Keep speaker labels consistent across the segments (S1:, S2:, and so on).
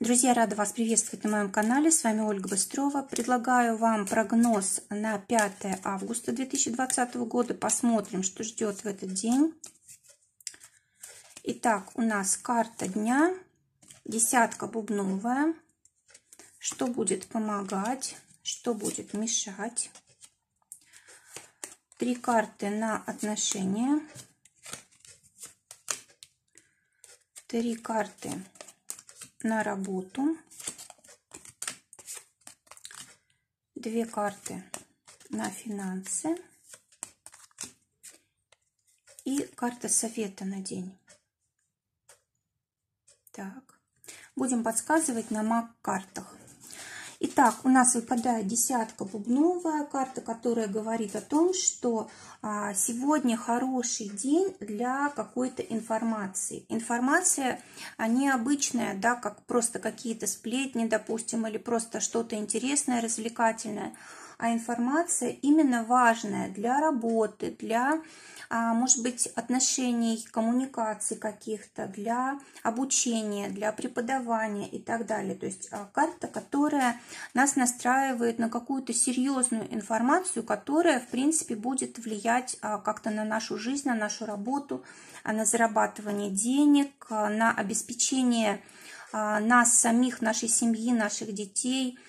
S1: Друзья, рада вас приветствовать на моем канале. С вами Ольга Быстрова. Предлагаю вам прогноз на 5 августа 2020 года. Посмотрим, что ждет в этот день. Итак, у нас карта дня. Десятка бубновая. Что будет помогать, что будет мешать. 3 карты на отношения. 3 карты на работу, 2 карты на финансы и карта совета на день. Так, будем подсказывать на маг-картах. Итак, у нас выпадает десятка бубновая, карта, которая говорит о том, что сегодня хороший день для какой-то информации. Информация необычная, да, как просто какие-то сплетни, допустим, или просто что-то интересное, развлекательное. А информация именно важная для работы, для, может быть, отношений, коммуникаций каких-то, для обучения, для преподавания и так далее. То есть карта, которая нас настраивает на какую-то серьезную информацию, которая, в принципе, будет влиять как-то на нашу жизнь, на нашу работу, на зарабатывание денег, на обеспечение нас самих, нашей семьи, наших детей,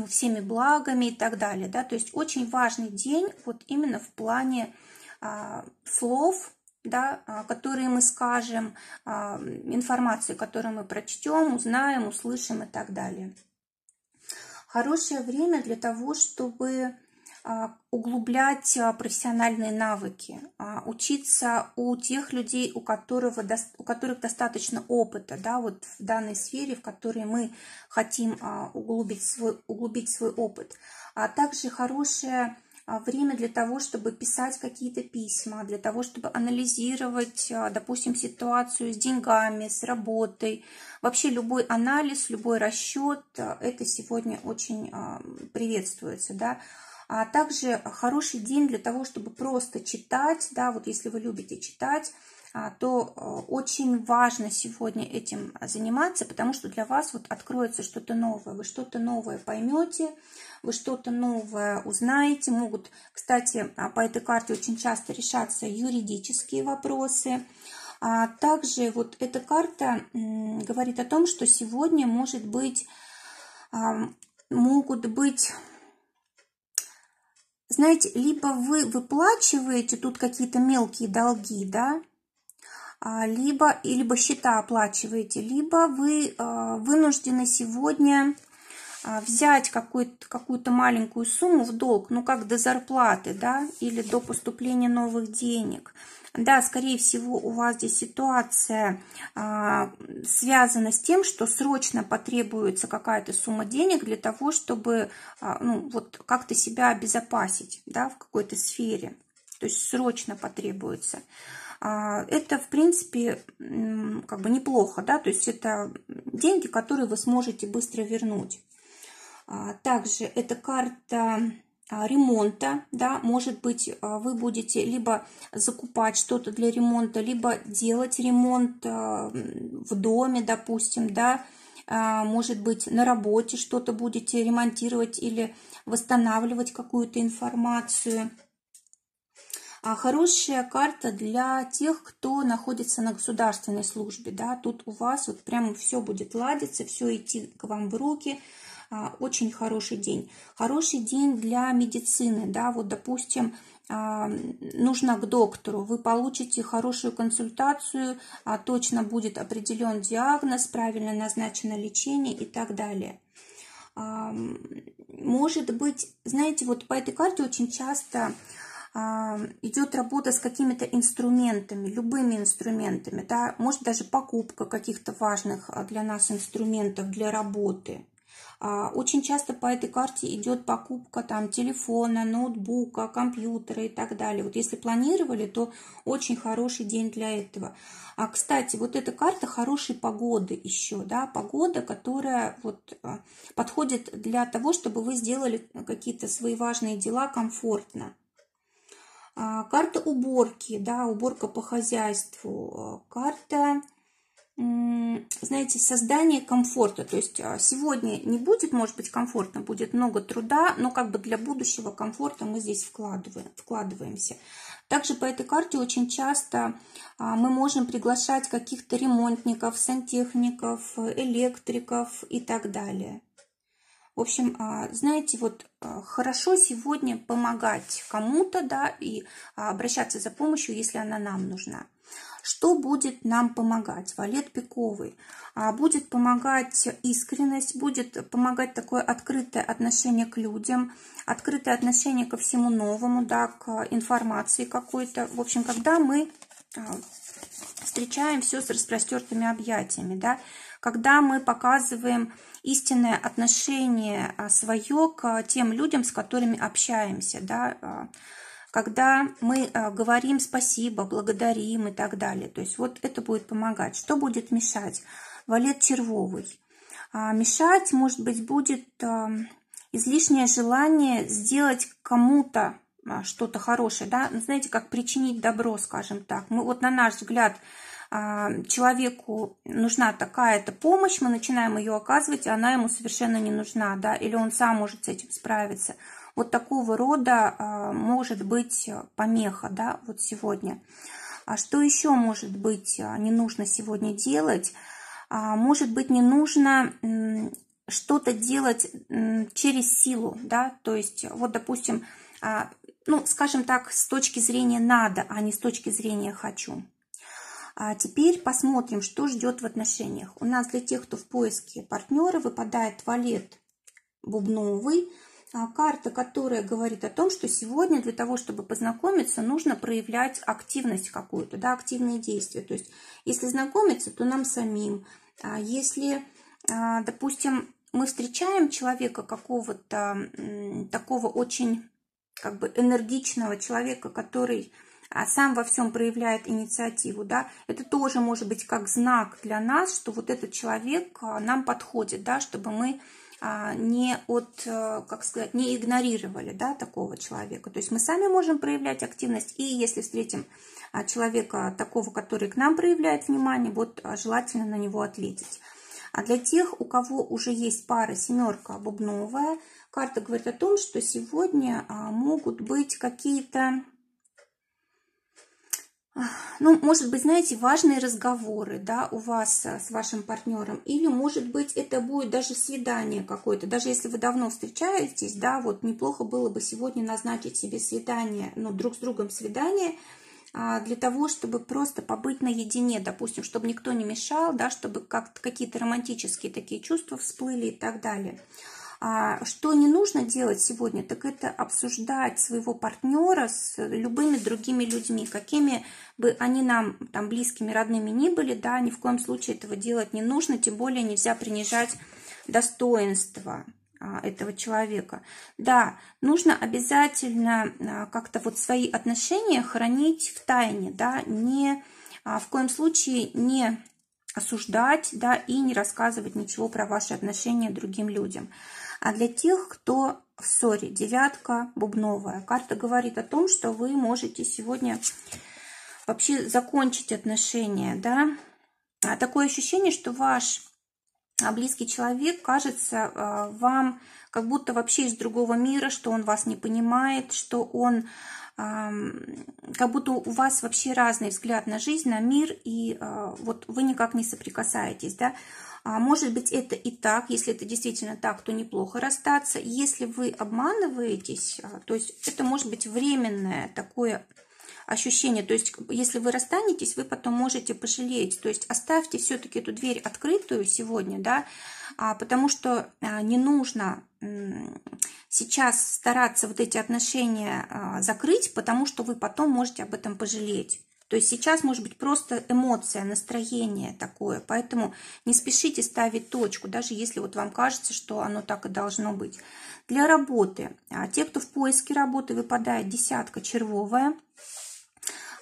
S1: всеми благами и так далее. Да? То есть очень важный день вот именно в плане слов, да, которые мы скажем, информации, которую мы прочтем, узнаем, услышим и так далее. Хорошее время для того, чтобы углублять профессиональные навыки, учиться у тех людей, у которых достаточно опыта, да, вот в данной сфере, в которой мы хотим углубить свой опыт. А также хорошее время для того, чтобы писать какие-то письма, для того, чтобы анализировать, допустим, ситуацию с деньгами, с работой. Вообще любой анализ, любой расчет, это сегодня очень приветствуется, да. А также хороший день для того, чтобы просто читать, да, вот если вы любите читать, то очень важно сегодня этим заниматься, потому что для вас вот откроется что-то новое, вы что-то новое поймете, вы что-то новое узнаете. Могут, кстати, по этой карте очень часто решаться юридические вопросы. Также вот эта карта говорит о том, что сегодня могут быть, знаете, либо вы выплачиваете тут какие-то мелкие долги, да, либо счета оплачиваете, либо вы вынуждены сегодня взять какую-то маленькую сумму в долг, ну как до зарплаты, да, или до поступления новых денег. Да, скорее всего, у вас здесь ситуация связана с тем, что срочно потребуется какая-то сумма денег для того, чтобы вот как-то себя обезопасить, да, в какой-то сфере. То есть срочно потребуется. Это, в принципе, как бы неплохо, да, то есть это деньги, которые вы сможете быстро вернуть. Также это карта ремонта, да, может быть, вы будете либо закупать что-то для ремонта, либо делать ремонт в доме, допустим, да, может быть, на работе что-то будете ремонтировать или восстанавливать какую-то информацию. Хорошая карта для тех, кто находится на государственной службе, да, тут у вас вот прямо все будет ладиться, все идти к вам в руки. Очень хороший день. Хороший день для медицины, да, вот, допустим, нужно к доктору, вы получите хорошую консультацию, точно будет определен диагноз, правильно назначено лечение и так далее. Может быть, знаете, вот по этой карте очень часто идет работа с какими-то инструментами, любыми инструментами, да, может даже покупка каких-то важных для нас инструментов для работы. Очень часто по этой карте идет покупка там телефона, ноутбука, компьютера и так далее. Вот если планировали, то очень хороший день для этого. Кстати, вот эта карта хорошей погоды еще, да, погода, которая вот подходит для того, чтобы вы сделали какие-то свои важные дела комфортно. Карта уборки, да, уборка по хозяйству. Карта знаете, создание комфорта. То есть сегодня не будет, может быть, комфортно, будет много труда, но как бы для будущего комфорта мы здесь вкладываемся. Также по этой карте очень часто мы можем приглашать каких-то ремонтников, сантехников, электриков и так далее. В общем, знаете, вот хорошо сегодня помогать кому-то, да, и обращаться за помощью, если она нам нужна. Что будет нам помогать? Валет пиковый. Будет помогать искренность, будет помогать такое открытое отношение к людям, открытое отношение ко всему новому, да, к информации какой-то. В общем, когда мы встречаем все с распростертыми объятиями, да, когда мы показываем истинное отношение свое к тем людям, с которыми общаемся, да, когда мы говорим спасибо, благодарим и так далее. То есть вот это будет помогать. Что будет мешать? Валет червовый. Мешать, может быть, будет излишнее желание сделать кому-то что-то хорошее, да, знаете, как причинить добро, скажем так. Мы вот, на наш взгляд, человеку нужна такая-то помощь, мы начинаем ее оказывать, и она ему совершенно не нужна, да, или он сам может с этим справиться. Вот такого рода может быть помеха, да, вот сегодня. А что еще может быть не нужно сегодня делать? Может быть, не нужно что-то делать через силу, да, то есть вот, допустим, ну, скажем так, с точки зрения надо, а не с точки зрения хочу. А теперь посмотрим, что ждет в отношениях. У нас для тех, кто в поиске партнера, выпадает валет бубновый, карта, которая говорит о том, что сегодня для того, чтобы познакомиться, нужно проявлять активность какую-то, да, активные действия. То есть, если знакомиться, то нам самим. Если, допустим, мы встречаем человека какого-то такого очень как бы энергичного человека, который сам во всем проявляет инициативу, да, это тоже может быть как знак для нас, что вот этот человек нам подходит, да, чтобы мы не игнорировали, да, такого человека. То есть мы сами можем проявлять активность, и если встретим человека такого, который к нам проявляет внимание, вот желательно на него ответить. А для тех, у кого уже есть пара семерка бубновая, карта говорит о том, что сегодня могут быть какие-то, ну, может быть, знаете, важные разговоры, да, у вас с вашим партнером, или, может быть, это будет даже свидание какое-то, даже если вы давно встречаетесь, да, вот неплохо было бы сегодня назначить себе свидание, ну, друг с другом свидание, для того, чтобы просто побыть наедине, допустим, чтобы никто не мешал, да, чтобы какие-то романтические такие чувства всплыли и так далее. Что не нужно делать сегодня, так это обсуждать своего партнера с любыми другими людьми, какими бы они нам там близкими, родными ни были, да, ни в коем случае этого делать не нужно, тем более нельзя принижать достоинство этого человека. Да, нужно обязательно как-то вот свои отношения хранить в тайне, да, не в коем случае не осуждать, да, и не рассказывать ничего про ваши отношения другим людям. А для тех, кто в ссоре, девятка бубновая, карта говорит о том, что вы можете сегодня вообще закончить отношения, да. Такое ощущение, что ваш близкий человек кажется вам как будто вообще из другого мира, что он вас не понимает, что он как будто у вас вообще разный взгляд на жизнь, на мир, и вот вы никак не соприкасаетесь, да. Может быть, это и так, если это действительно так, то неплохо расстаться. Если вы обманываетесь, то есть это может быть временное такое ощущение, то есть если вы расстанетесь, вы потом можете пожалеть, то есть оставьте все-таки эту дверь открытую сегодня, да, потому что не нужно сейчас стараться вот эти отношения закрыть, потому что вы потом можете об этом пожалеть. То есть сейчас может быть просто эмоция, настроение такое, поэтому не спешите ставить точку, даже если вот вам кажется, что оно так и должно быть. Для работы, те, кто в поиске работы, выпадает десятка червовая.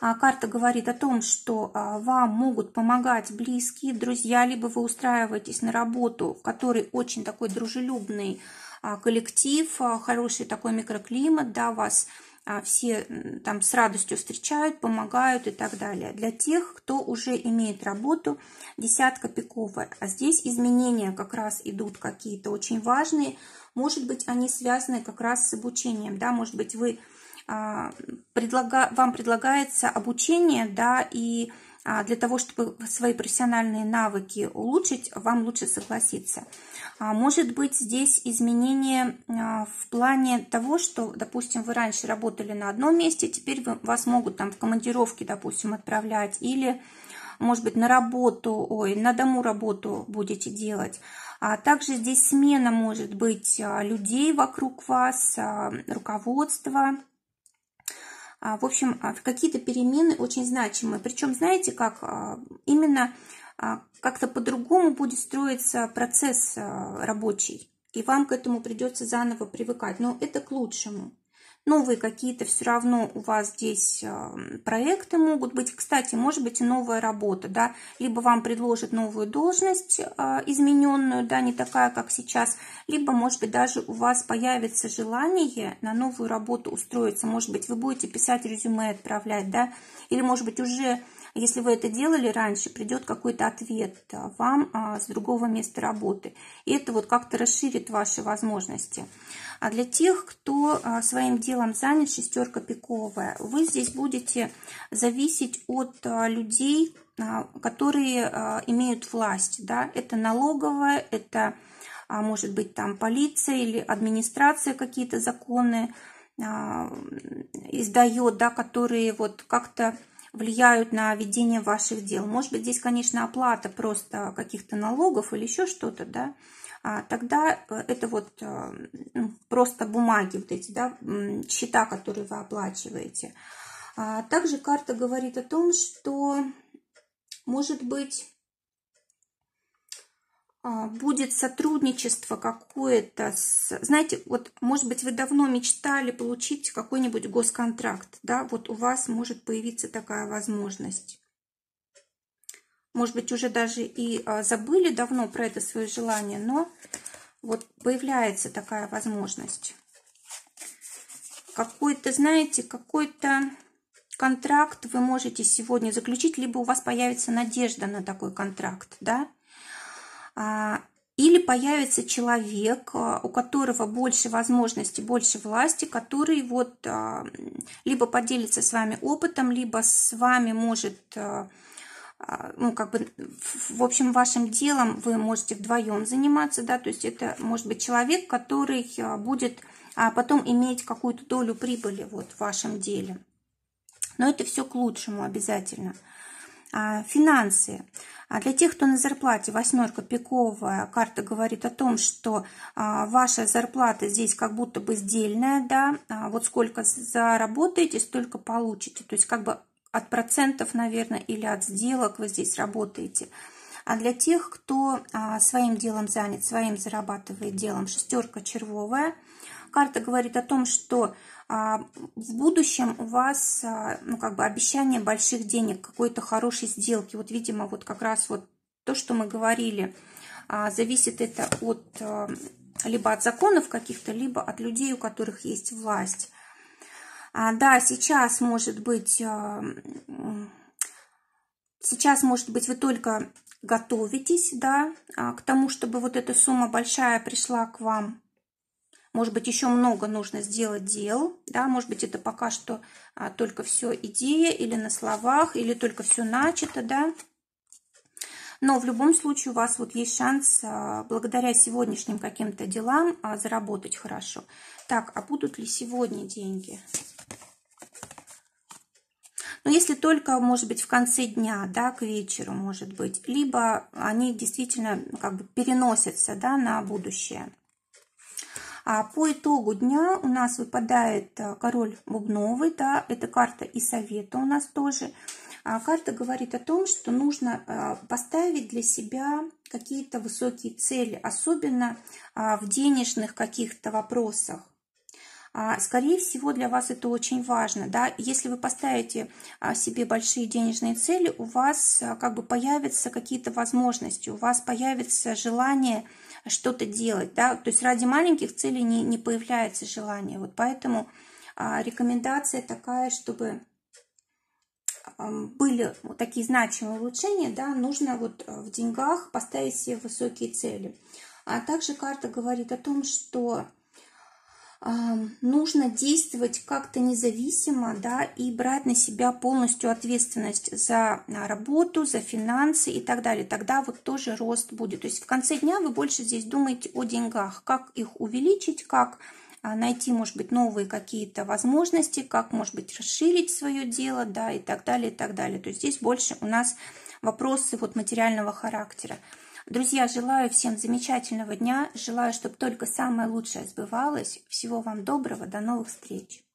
S1: Карта говорит о том, что вам могут помогать близкие, друзья, либо вы устраиваетесь на работу, в которой очень такой дружелюбный коллектив, хороший такой микроклимат, да, вас все там с радостью встречают, помогают и так далее. Для тех, кто уже имеет работу, десятка пиковая. А здесь изменения как раз идут какие-то очень важные. Может быть, они связаны как раз с обучением, да, может быть, вам предлагается обучение, да, и для того, чтобы свои профессиональные навыки улучшить, вам лучше согласиться. Может быть, здесь изменения в плане того, что, допустим, вы раньше работали на одном месте, теперь вас могут там в командировки, допустим, отправлять, или, может быть, на дому работу будете делать. А также здесь смена может быть людей вокруг вас, руководства. В общем, какие-то перемены очень значимые. Причем, знаете, как именно как-то по-другому будет строиться процесс рабочий. И вам к этому придется заново привыкать. Но это к лучшему. Новые какие-то все равно у вас здесь проекты могут быть. Кстати, может быть и новая работа, да, либо вам предложат новую должность измененную, да, не такая, как сейчас, либо, может быть, даже у вас появится желание на новую работу устроиться. Может быть, вы будете писать резюме, отправлять, да, или, может быть, уже, если вы это делали раньше, придет какой-то ответ вам с другого места работы. И это вот как-то расширит ваши возможности. А для тех, кто своим делом занят, шестерка пиковая, вы здесь будете зависеть от людей, которые имеют власть. Да? Это налоговая, это может быть там полиция или администрация, какие-то законы издает, да, которые вот как-то влияют на ведение ваших дел. Может быть, здесь, конечно, оплата просто каких-то налогов или еще что-то, да, тогда это вот просто бумаги, вот эти, да, счета, которые вы оплачиваете. Также карта говорит о том, что, может быть, будет сотрудничество какое-то. Знаете, вот, может быть, вы давно мечтали получить какой-нибудь госконтракт, да, вот у вас может появиться такая возможность. Может быть, уже даже и забыли давно про это свое желание, но вот появляется такая возможность. Какой-то, знаете, какой-то контракт вы можете сегодня заключить, либо у вас появится надежда на такой контракт, да? Или появится человек, у которого больше возможностей, больше власти, который вот либо поделится с вами опытом, либо с вами может... Ну, как бы, в общем, вашим делом вы можете вдвоем заниматься, да, то есть это может быть человек, который будет потом иметь какую-то долю прибыли вот в вашем деле. Но это все к лучшему обязательно. Финансы. Для тех, кто на зарплате, восьмерка пиковая, карта говорит о том, что ваша зарплата здесь как будто бы сдельная, да, вот сколько заработаете, столько получите, то есть как бы от процентов, наверное, или от сделок вы здесь работаете. А для тех, кто своим делом занят, своим зарабатывает делом, шестерка червовая, карта говорит о том, что в будущем у вас, ну, как бы обещание больших денег, какой-то хорошей сделки. Вот, видимо, вот как раз вот то, что мы говорили, зависит это от либо от законов каких-то, либо от людей, у которых есть власть. Да, сейчас, может быть, вы только готовитесь, да, к тому, чтобы вот эта сумма большая пришла к вам. Может быть, еще много нужно сделать дел, да, может быть, это пока что только все идея или на словах, или только все начато, да. Но в любом случае у вас вот есть шанс благодаря сегодняшним каким-то делам заработать хорошо. Так, а будут ли сегодня деньги? Но если только, может быть, в конце дня, да, к вечеру, может быть, либо они действительно как бы переносятся, да, на будущее. А по итогу дня у нас выпадает король бубновый, да, это карта и совета у нас тоже. Карта говорит о том, что нужно поставить для себя какие-то высокие цели, особенно в денежных каких-то вопросах. Скорее всего, для вас это очень важно, да. Если вы поставите себе большие денежные цели, у вас как бы появятся какие-то возможности, у вас появится желание что-то делать, да. То есть ради маленьких целей не появляется желание. Вот поэтому рекомендация такая, чтобы были вот такие значимые улучшения, да, нужно вот в деньгах поставить себе высокие цели. А также карта говорит о том, что нужно действовать как-то независимо, да, и брать на себя полностью ответственность за работу, за финансы и так далее. Тогда вот тоже рост будет. То есть в конце дня вы больше здесь думаете о деньгах, как их увеличить, как найти, может быть, новые какие-то возможности, как, может быть, расширить свое дело, да, и так далее, и так далее. То есть здесь больше у нас вопросы вот материального характера. Друзья, желаю всем замечательного дня, желаю, чтобы только самое лучшее сбывалось. Всего вам доброго, до новых встреч!